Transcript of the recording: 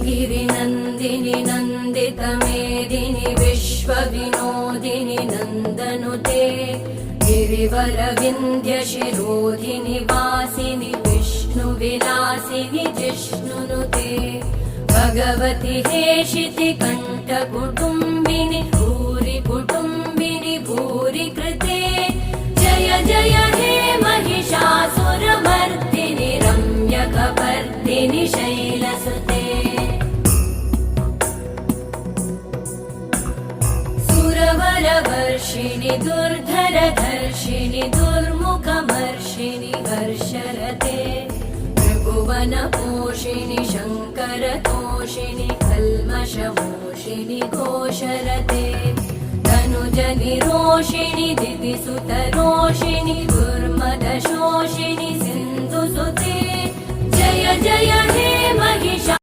गिरिनन्दिनि नन्दितमेदिनि विश्वविनोदिनि नन्दनुते गिरिवरविन्ध्यशिरोधिनि वासिनि विष्णुविलासिनि जिष्णुनुते भगवति हेशिति कण्ठकुटुम्बिनि भूरि कुटुम्बिनि भूरि कृते जय जय हे महिषासुरमर्दिनि रम्यकपर्दिनि शैलसुते सुरवरवर्षिणि दुर्धरधर्षिणि दुर्मुखमर्षिणि हर्षरते त्रिभुवनपोषिणि शङ्करतोषिणि कल्मषमोषिणि घोषरते तनुजनिरोषिणि दिविसुतरोषिणि दुर्मदशोषिणि सिन्धुसुते जय जय हे महिषा